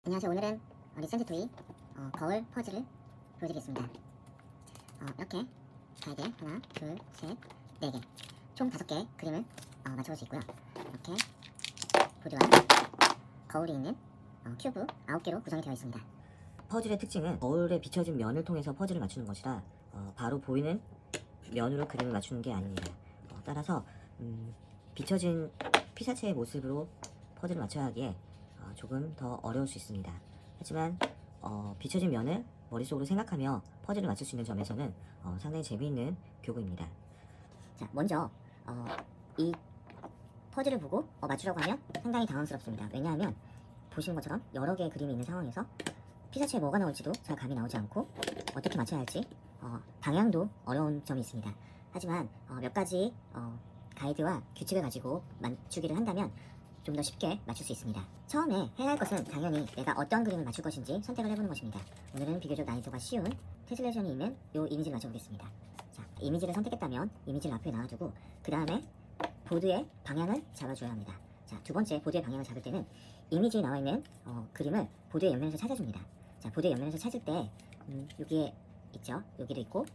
안녕하세요. 오늘은 리센트 토이 거울 퍼즐을 보여드리겠습니다. 이렇게 가이드 하나, 둘, 셋, 네 개, 총 5개 그림을 맞춰볼 수 있고요. 이렇게 보드와 거울이 있는 큐브 9개로 구성이 되어 있습니다. 퍼즐의 특징은 거울에 비춰진 면을 통해서 퍼즐을 맞추는 것이라 바로 보이는 면으로 그림을 맞추는 게 아닙니다. 따라서 비춰진 피사체의 모습으로 퍼즐을 맞춰야 하기에 조금 더 어려울 수 있습니다. 하지만 비춰진 면을 머릿속으로 생각하며 퍼즐을 맞출 수 있는 점에서는 상당히 재미있는 교구입니다. 자, 먼저 이 퍼즐을 보고 맞추려고 하면 상당히 당황스럽습니다. 왜냐하면 보시는 것처럼 여러 개의 그림이 있는 상황에서 피사체에 뭐가 나올지도 잘 감이 나오지 않고 어떻게 맞춰야 할지 방향도 어려운 점이 있습니다. 하지만 몇 가지 가이드와 규칙을 가지고 맞추기를 한다면 좀 더 쉽게 맞출 수 있습니다. 처음에 해야 할 것은 당연히 내가 어떤 그림을 맞출 것인지 선택을 해보는 것입니다. 오늘은 비교적 난이도가 쉬운 테슬레이션이 있는 이 이미지를 맞춰보겠습니다. 자, 이미지를 선택했다면 이미지를 앞에 놔두고 그 다음에 보드의 방향을 잡아줘야 합니다. 자, 두 번째 보드의 방향을 잡을 때는 이미지에 나와 있는 그림을 보드의 옆면에서 찾아줍니다. 자, 보드의 옆면에서 찾을 때 여기에 있죠. 여기도 있고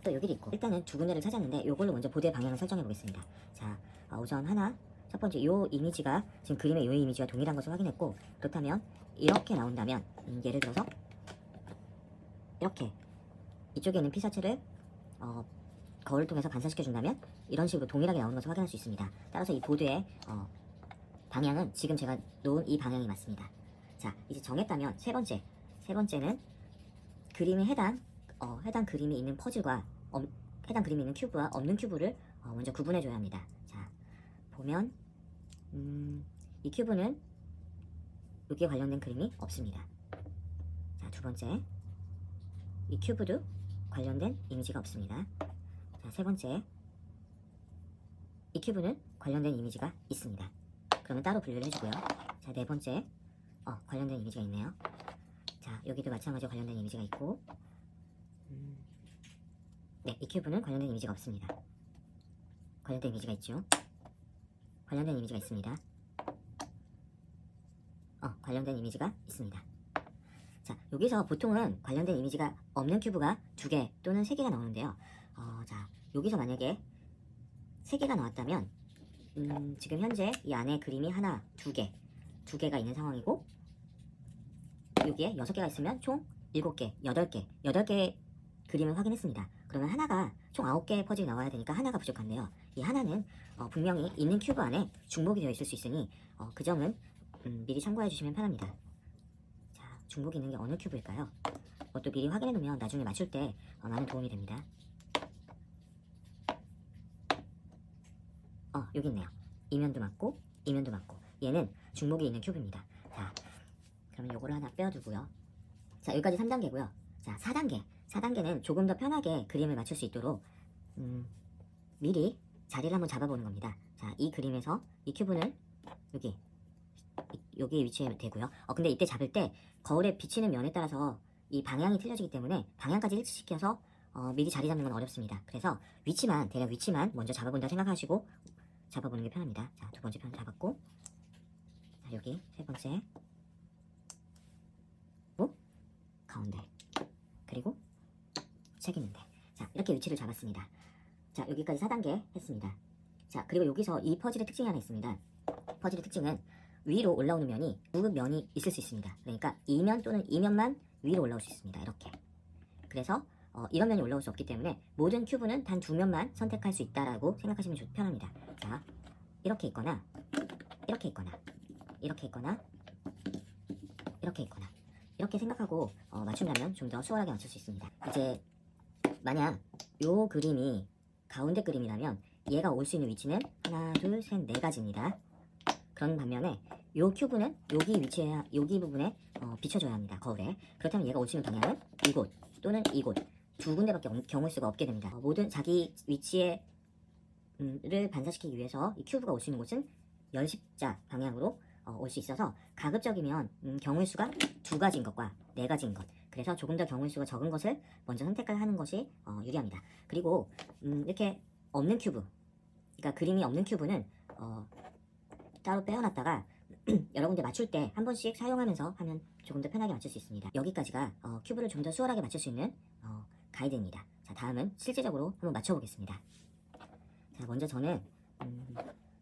또 여기도 있고, 일단은 두 군데를 찾았는데 이걸로 먼저 보드의 방향을 설정해 보겠습니다. 자, 우선 첫 번째 이 이미지가 지금 그림의 이 이미지와 동일한 것을 확인했고, 그렇다면 이렇게 나온다면 예를 들어서 이렇게 이쪽에 있는 피사체를 거울을 통해서 반사시켜 준다면 이런 식으로 동일하게 나오는 것을 확인할 수 있습니다. 따라서 이 보드의 방향은 지금 제가 놓은 이 방향이 맞습니다. 자, 이제 정했다면 세 번째는 그림에 해당 그림이 있는 퍼즐과 해당 그림이 있는 큐브와 없는 큐브를 먼저 구분해 줘야 합니다. 자, 보면 이 큐브는 여기에 관련된 그림이 없습니다. 자, 두 번째, 이 큐브도 관련된 이미지가 없습니다. 자, 세 번째, 이 큐브는 관련된 이미지가 있습니다. 그러면 따로 분류를 해주고요. 자, 네 번째, 관련된 이미지가 있네요. 자, 여기도 마찬가지로 관련된 이미지가 있고, 네, 이 큐브는 관련된 이미지가 없습니다. 관련된 이미지가 있죠. 관련된 이미지가 있습니다. 관련된 이미지가 있습니다. 자, 여기서 보통은 관련된 이미지가 없는 큐브가 2개 또는 3개가 나오는데요. 자, 여기서 만약에 3개가 나왔다면 지금 현재 이 안에 그림이 하나, 2개가 있는 상황이고, 여기에 6개가 있으면 총 7개, 8개 그림을 확인했습니다. 그러면 하나가 총 9개의 퍼즐이 나와야 되니까 하나가 부족한데요. 이 하나는 분명히 있는 큐브 안에 중복이 되어 있을 수 있으니 그 점은 미리 참고해 주시면 편합니다. 자, 중복이 있는 게 어느 큐브일까요? 그것도 미리 확인해 놓으면 나중에 맞출 때 많은 도움이 됩니다. 여기 있네요. 이면도 맞고 이면도 맞고, 얘는 중복이 있는 큐브입니다. 자, 그러면 요거를 하나 빼어두고요. 자, 여기까지 3단계고요. 자, 4단계는 조금 더 편하게 그림을 맞출 수 있도록 미리 자리를 한번 잡아보는 겁니다. 자, 이 그림에서 이 큐브는 여기에 위치해 되고요. 근데 이때 잡을 때 거울에 비치는 면에 따라서 이 방향이 틀려지기 때문에 방향까지 일치시켜서 미리 자리 잡는 건 어렵습니다. 그래서 대략 위치만 먼저 잡아본다 생각하시고 잡아보는 게 편합니다. 자, 두 번째 편 잡았고, 자, 여기 세 번째, 가운데, 그리고 책 있는데. 자, 이렇게 위치를 잡았습니다. 자, 여기까지 4단계 했습니다. 자, 그리고 여기서 이 퍼즐의 특징이 하나 있습니다. 퍼즐의 특징은 위로 올라오는 면이 두 면이 있을 수 있습니다. 그러니까 이면 또는 이면만 위로 올라올 수 있습니다. 이렇게. 그래서 이런 면이 올라올 수 없기 때문에 모든 큐브는 단 2면만 선택할 수 있다라고 생각하시면 편합니다. 자, 이렇게 있거나 이렇게 있거나 이렇게 있거나 이렇게 있거나 이렇게 생각하고 맞춘다면 좀 더 수월하게 맞출 수 있습니다. 이제 만약 요 그림이 가운데 그림이라면 얘가 올 수 있는 위치는 하나, 둘, 셋, 4가지입니다. 그런 반면에 요 큐브는 여기 부분에 비춰줘야 합니다. 거울에. 그렇다면 얘가 올 수 있는 방향은 이곳 또는 이곳 두 군데밖에 경우일 수가 없게 됩니다. 모든 자기 위치에 를 반사시키기 위해서 이 큐브가 올 수 있는 곳은 열십자 방향으로 올 수 있어서 가급적이면 경우의 수가 2가지인 것과 4가지인 것, 그래서 조금 더 경우의 수가 적은 것을 먼저 선택하는 것이 유리합니다. 그리고 이렇게 없는 큐브, 그러니까 그림이 없는 큐브는 따로 빼어놨다가 여러분들 맞출 때 한 번씩 사용하면서 하면 조금 더 편하게 맞출 수 있습니다. 여기까지가 큐브를 좀 더 수월하게 맞출 수 있는 가이드입니다. 자, 다음은 실제적으로 한번 맞춰보겠습니다. 자, 먼저 저는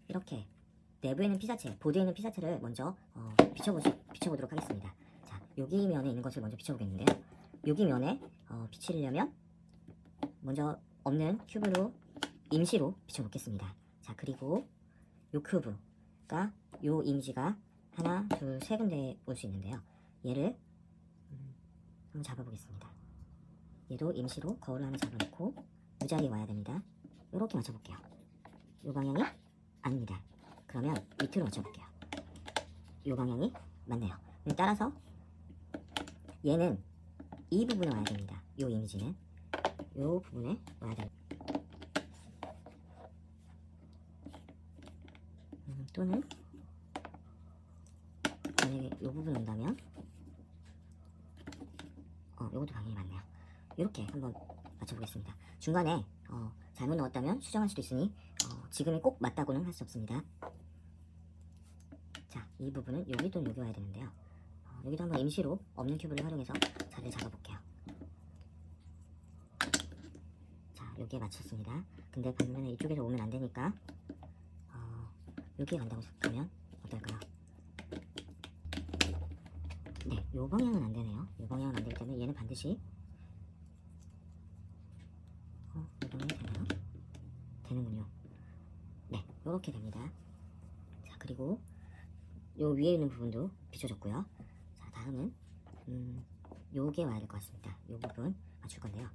이렇게 내부에 있는 피사체, 보드에 있는 피사체를 먼저 비춰보도록 하겠습니다. 자, 여기 면에 있는 것을 먼저 비춰보겠는데요. 여기 면에 비치려면 먼저 없는 큐브로 임시로 비춰놓겠습니다. 자, 그리고 요 큐브가 요 이미지가 하나, 둘, 세 군데에 올 수 있는데요. 얘를 한번 잡아보겠습니다. 얘도 임시로 거울을 하나 잡아놓고 이 자리에 와야 됩니다. 이렇게 맞춰볼게요. 이 방향이 아닙니다. 그러면 밑으로 맞춰볼게요. 이 방향이 맞네요. 따라서 얘는 이 부분에 와야 됩니다. 이 이미지는 이 부분에 와야 됩니다. 또는 만약에 이 부분 온다면 요것도 방향이 맞네요. 이렇게 한번 맞춰보겠습니다. 중간에 잘못 넣었다면 수정할 수도 있으니 지금이 꼭 맞다고는 할 수 없습니다. 자, 이 부분은 여기 또는 여기 와야 되는데요. 여기도 한번 임시로 없는 큐브를 활용해서 자리를 잡아볼게요. 자, 여기에 맞췄습니다. 근데 반면에 이쪽에서 오면 안 되니까 여기에 간다고 생각하면 어떨까요? 네, 요 방향은 안 되네요. 요 방향은 안 되기 때문에 얘는 반드시 요 방향이 되나요? 되는군요. 네, 요렇게 됩니다. 자, 그리고 요 위에 있는 부분도 비춰졌고요. 자, 다음은 요게 와야 될 것 같습니다. 요 부분 맞출 건데요.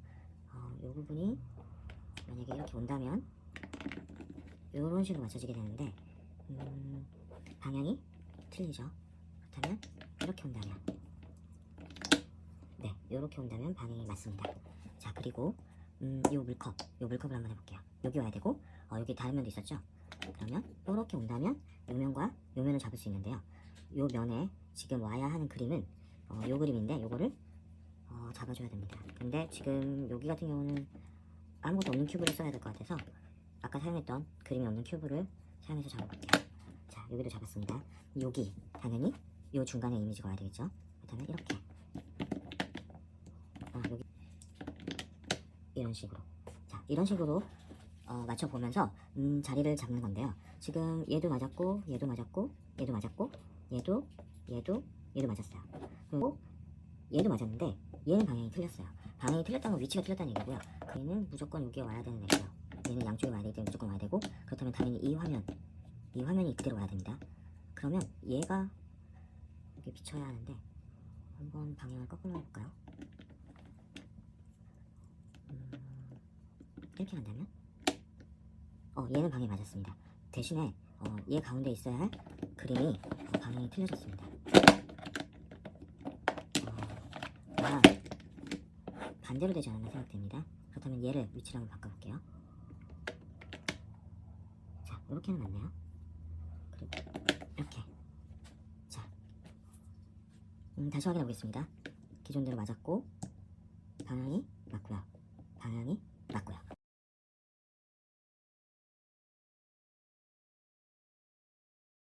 요 부분이 만약에 이렇게 온다면 요런 식으로 맞춰지게 되는데 방향이 틀리죠. 그렇다면 이렇게 온다면 네, 요렇게 온다면 방향이 맞습니다. 자, 그리고 요 물컵을 한번 해볼게요. 여기 와야 되고 여기 다른 면도 있었죠. 그러면 요렇게 온다면 요 면과 요 면을 잡을 수 있는데요. 요 면에 지금 와야 하는 그림은 요 그림인데 요거를 잡아줘야 됩니다. 근데 지금 여기 같은 경우는 아무것도 없는 큐브를 써야 될 것 같아서 아까 사용했던 그림이 없는 큐브를 사용해서 잡아볼게요. 자, 여기도 잡았습니다. 여기 당연히 요 중간에 이미지가 와야 되겠죠. 그렇다면 이렇게 여기 이런 식으로, 자, 이런 식으로 맞춰보면서 자리를 잡는 건데요. 지금 얘도 맞았고 얘도 맞았고 얘도 맞았고 얘도 맞았어요. 그리고 얘도 맞았는데 얘는 방향이 틀렸어요. 방향이 틀렸다는 건 위치가 틀렸다는 얘기고요. 얘는 무조건 여기에 와야 되는 애고요. 얘는 양쪽에 와야 되기 때문에 무조건 와야 되고, 그렇다면 당연히 이 화면이 그대로 와야 됩니다. 그러면 얘가 여기 비춰야 하는데 한번 방향을 거꾸로 해볼까요? 이렇게 간다면 얘는 방향이 맞았습니다. 대신에 얘 가운데 있어야 할 그림이 방향이 틀려졌습니다. 반대로 되지 않았나 생각됩니다. 그렇다면 얘를 위치를 한번 바꿔볼게요. 자, 이렇게는 맞네요. 그리고 이렇게. 자, 다시 확인해 보겠습니다. 기존대로 맞았고 방향이 맞고요. 방향이 맞고요.